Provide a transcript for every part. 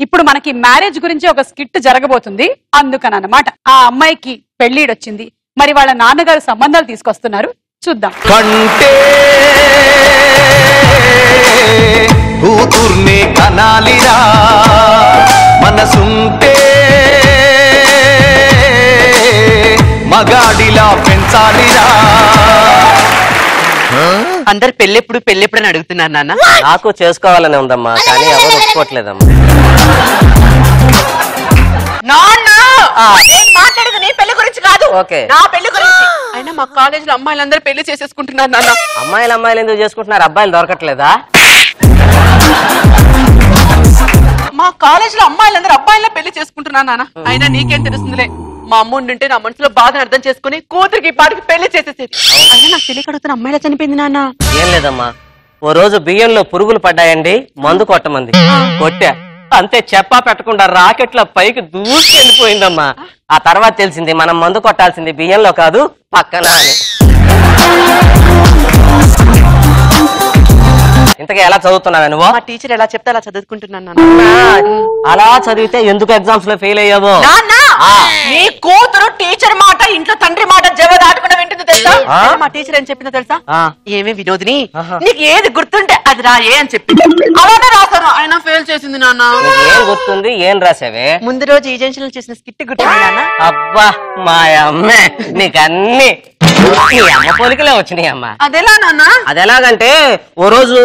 ఇప్పుడు మనకి మ్యారేజ్ గురించి ఒక స్కిట్ జరగబోతుంది. అందుకనమాట ఆ అమ్మాయికి పెళ్లిడొచ్చింది. మరి వాళ్ళ నాన్నగారు సంబంధాలు తీసుకొస్తున్నారు, చూద్దాం. కంటే కూతుర్నే కనాలిరా, మనసుంటే మగాడిలా పెంచాలిరా. అందరు పెళ్ళెప్పుడు పెళ్ళెప్పుడు అని అడుగుతున్నారు నాన్న. నాకు చేసుకోవాలని ఉందమ్మా, కానీ ఎవరు ఒప్పుకోవట్లేదమ్మా. మాట్లాడేది నీ పెళ్లి గురించి కాదు, నా పెళ్లి గురించి. అయినా మా కాలేజీలో అమ్మాయిలందరూ పెళ్లి చేసేసుకుంటున్నారు నాన్న. అమ్మాయిలు ఎందుకు చేసుకుంటున్నారు? అబ్బాయిలు దొరకట్లేదా? మా కాలేజీలో అమ్మాయిలందరూ అబ్బాయిలా పెళ్లి చేసుకుంటున్నారు నాన్న. అయినా నీకేం తెలుస్తుందిలే, మా అమ్మ ఉంటే నా మనసులో బాధను అర్థం చేసుకుని కూతురికి పాటికి పెళ్లి చేసేసేది. అయినా నాకు తెలియకడుగుతున్న అమ్మాయిలా చనిపోయింది నాన్న. ఏం లేదమ్మా, ఓ రోజు బియ్యంలో పురుగులు పడ్డాయండి, మందు కొట్టమంది, కొట్టా, అంతే చెప్పా పెట్టకుండా రాకెట్ల పైకి దూసుకెళ్ళిపోయిందమ్మా. ఆ తర్వాత తెలిసింది మనం మందు కొట్టాల్సింది బియ్యంలో కాదు పక్కన అని. ఇంతకీ ఎలా చదువుతున్నావు నువ్వు? మా టీచర్ ఎలా చెప్తే అలా చదువుకుంటున్నాను. అలా చదివితే ఎందుకు ఎగ్జామ్స్ లో ఫెయిల్ అయ్యావో? నీ కూతురు టీచర్ మాట ఇంట్లో తండ్రి మాట జవ దాటుకుండా వింటుంది తెలుసా? మా టీచర్ ఏం చెప్పిందో తెలుసా? ఏమే వినోదిని, నీకు ఏది గుర్తుంటే అది రాయే అని చెప్పింది. అలానే రాశాను, ఆయన ఫెయిల్ చేసింది నాన్న. ఏం గుర్తుంది, ఏం రాసావే? ముందు రోజు ఈ జంక్షన్ చేసిన స్కిట్ గుర్తుంది నాన్న. అబ్బా మా అమ్మే, నీకన్నీ అమ్మ పోలికలే వచ్చినాయి అమ్మా. అదెలా నాన్న? అదెలాగంటే ఓ రోజు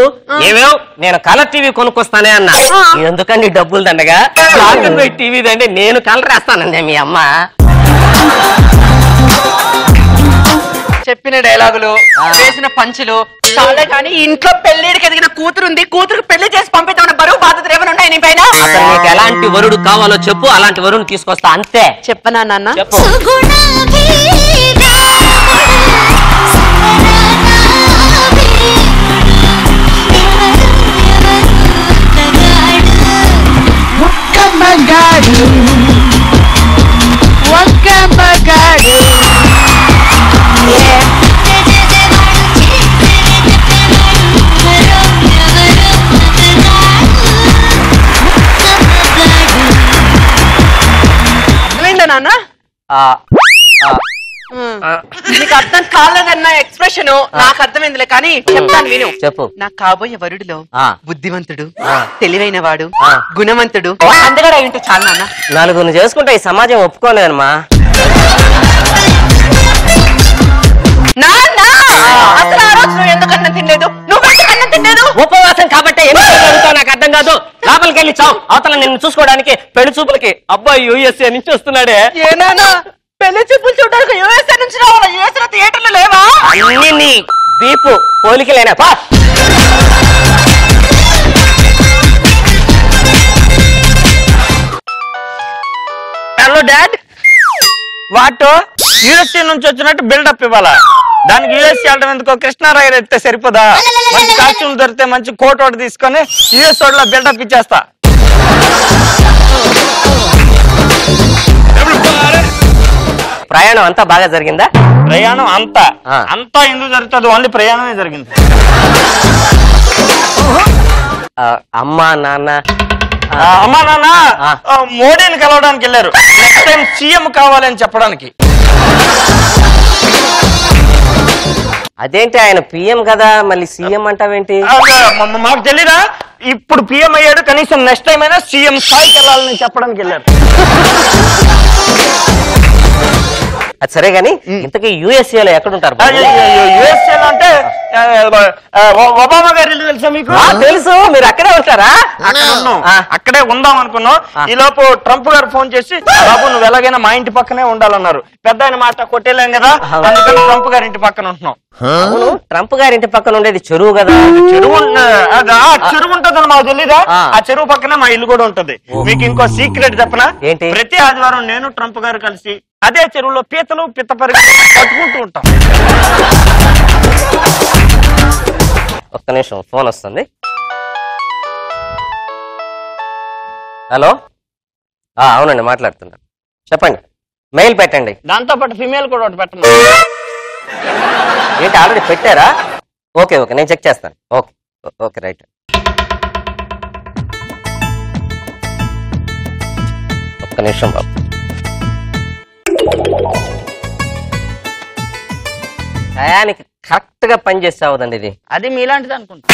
ఏమేవ్ నేను కలర్ టీవీ కొనుక్కొస్తానే అన్నా. ఎందుకండి డబ్బులు దండగా, బ్లాక్ అండ్ వైట్ టీవీ దండి, నేను కలర్ వేస్తానండి మీ అమ్మ. చెప్పిన డైలాగులు, చేసిన పంచులు చాలే కానీ ఇంట్లో పెళ్లిడికి ఎదిగిన కూతురు ఉంది, కూతురుకు పెళ్లి చేసి పంపిద్దామన్న బరువు బాధ్యతలు ఏమైనా ఉన్నాయి నీ పైన? నీకు ఎలాంటి వరుడు కావాలో చెప్పు, అలాంటి వరుణ్ తీసుకొస్తా అంతే. చెప్పనా నాన్న? చెప్పు. అర్థమైందా నాన్న? నీకు అర్థం కాలేదన్న ఎక్స్ప్రెషన్ నాకు అర్థమైందిలే, కానీ చెప్తాను విను. చెప్పు. నాకు కాబోయే వరుడిలో బుద్ధివంతుడు, తెలివైన వాడు, గుణవంతుడు, అందగడ ఏంటో చాలు నాన్న. నలుగురిని చేసుకుంటే ఈ సమాజం ఒప్పుకోలేదమ్మా. అసలు ఆ రోజు నువ్వు ఎందుకు అన్నం తినలేదు? నువ్వు అన్నం తినలేదు. ఉపవాసం కాబట్టి నాకు అర్థం కాదు. లోపలికి వెళ్ళి చావు, అవతల నిన్ను చూసుకోవడానికి పెళ్లి చూపులకి అబ్బాయి యూఎస్ఏ నుంచి వస్తున్నాడే. ఏనానా పెళ్లి చూపులు చూడడానికి యూఎస్ఏ నుంచి రావాలా? యూఎస్ఏ థియేటర్లు లేవా? అన్ని నీ బీపు పోలికలేనా? హలో డాడ్, వాట్ యూఎస్ఏ నుంచి వచ్చినట్టు బిల్డప్ ఇవ్వాలా? దానికి యూఎస్ఏ వెళ్ళడం ఎందుకో, కృష్ణారాయర్ ఎత్తే సరిపోదా? మంచి కాస్ట్యూమ్ దొరికితే మంచి కోట్ ఒకటి తీసుకొని యూఎస్ వాళ్ళ బిల్డప్ ఇచ్చేస్తా. ప్రయాణం అంతా బాగా జరిగిందా? ప్రయాణం అంతా ఎందుకు జరుగుతుంది? ఓన్లీ ప్రయాణమే జరిగింది. అమ్మా నాన్న మోడీని కలవడానికి వెళ్ళారు, నెక్స్ట్ టైం సీఎం కావాలని చెప్పడానికి. అదేంటి, ఆయన పిఎం కదా, మళ్ళీ సీఎం అంటావేంటి? మాకు తెలీదా? ఇప్పుడు పిఎం అయ్యాడు, కనీసం నెక్స్ట్ టైం అయినా సీఎం స్థాయికి వెళ్ళాలని చెప్పడానికి వెళ్ళారు. అది సరే గాని ఇంతకీ యూఎస్ఏలో ఎక్కడుంటారు? యూఎస్ఏలో అంటే ఒబామా గారి ఇల్లు తెలుసా మీకు? తెలుసు, మీరు అక్కడే ఉంటారా? అక్కడే ఉందాం అనుకున్నాం. ఈ లోపు ట్రంప్ గారు ఫోన్ చేసి, బాబు నువ్వు ఎలాగైనా మా ఇంటి పక్కనే ఉండాలన్నారు. పెద్ద ఆయన మాట కొట్టేలేం కదా, అందుకని ట్రంప్ గారి ఇంటి పక్కన ఉంటున్నాం. అవును, ట్రంప్ గారి ఇంటి పక్కన ఉండేది చెరువు కదా? చెరువు ఉంటుందని మాకు తెలీదా? ఆ చెరువు పక్కనే మా ఇల్లు కూడా ఉంటది. మీకు ఇంకో సీక్రెట్ చెప్పనా? ఏంటి? ప్రతి ఆదివారం నేను ట్రంప్ గారు కలిసి అదే చెరువులో పీతలు పిత్తపరి పట్టుకుంటూ ఉంటాం. ఒక్క నిమిషం, ఫోన్ వస్తుంది. హలో, అవునండి మాట్లాడుతున్నారు, చెప్పండి. మెయిల్ పెట్టండి. దాంతో పాటు ఫిమేల్ కూడా ఒకటి పెట్టండి. ఏంటి ఆల్రెడీ పెట్టారా? ఓకే ఓకే, నేను చెక్ చేస్తాను. Okay okay right. ఒక్క నిమిషం బాబు. టయానికి కరెక్ట్ గా పని చేస్తావుదండి ఇది. అది మీలాంటిది అనుకుంటా.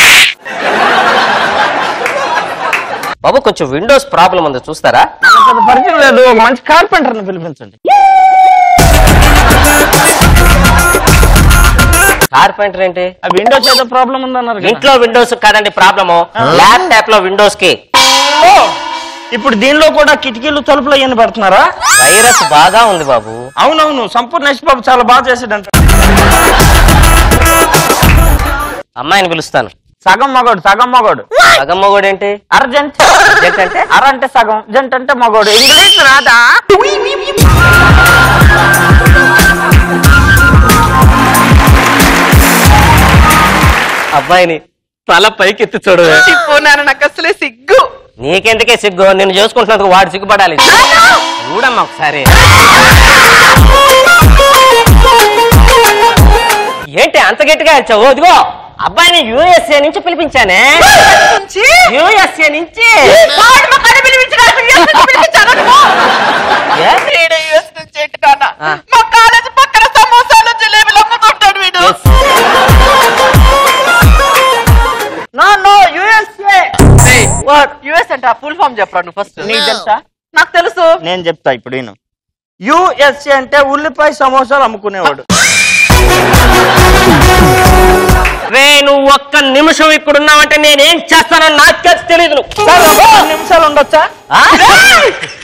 బాబు కొంచెం విండోస్ ప్రాబ్లం ఉంది, చూస్తారా? నాకు పెద్ద పరిచయం లేదు, ఒక మంచి కార్పెంటర్ని పిలిపించండి. కార్పెంటర్ ఏంటి? ఆ విండోస్ ఏదో ప్రాబ్లం ఉందన్నారు కదా. ఇంట్లో విండోస్ కాదండి ప్రాబ్లము, ల్యాప్టాప్ లో విండోస్ కి. ఓ, ఇప్పుడు దీనిలో కూడా కిటికీలు తలుపులు అయ్యని పెడుతున్నారా? వైరస్ బాగా ఉంది బాబు. అవునవును, సంపూర్ణేష్ బాబు చాలా బాగా చేసాడంట. అమ్మాయిని పిలుస్తాను. సగం మగోడు, సగం మగోడు. సగం మొగోడు ఏంటి? అర్జెంట్ అంటే అర అంటే సగం, జంట్ అంటే మగోడు. ఇంగ్లీష్ రాదా? అబ్బాయిని తల పైకెత్తి చూడు. నాకు అసలే సిగ్గు. నీకెందుకే సిగ్గు? నేను చేసుకుంటున్నందుకు వాడు సిగ్గుపడాలి. చూడమ్మా ఒకసారి. ఏంటి అంత గట్టిగా వచ్చావు? ఇదిగో అబ్బాయిని యుఎస్ఏ నుంచి పిలిపించానే. యుఎస్ఏ నుంచి మా కాలేజీ పక్కన సమోసాలు జిలేబీలు అమ్ముతుంటాడు వీడు. యుఎస్ అంటే ఫుల్ ఫామ్ చెప్పరా నువ్వు ఫస్ట్. నీకు తెలుసా? నాకు తెలుసు. నేను చెప్తా ఇప్పుడు. నేను యుఎస్ఏ అంటే ఉల్లిపాయ సమోసాలు అమ్ముకునేవాడు. నువ్వు ఒక్క నిమిషం ఇక్కడ ఉన్నావంటే నేనేం చేస్తానని నాకు తెలియదు. నిమిషాలు ఉండొచ్చా?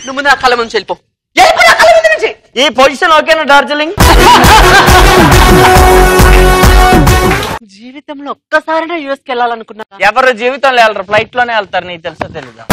నువ్వు నా కళ్ళ ముందు వెళ్ళిపో. ఈ పొజిషన్ ఓకేనా డార్జిలింగ్? జీవితంలో ఒక్కసారైనా యుఎస్కి వెళ్ళాలనుకున్నా. ఎవరు జీవితంలో వెళ్ళరు, ఫ్లైట్ లోనే వెళ్తారు. నీకు తెలుసా తెలీదా?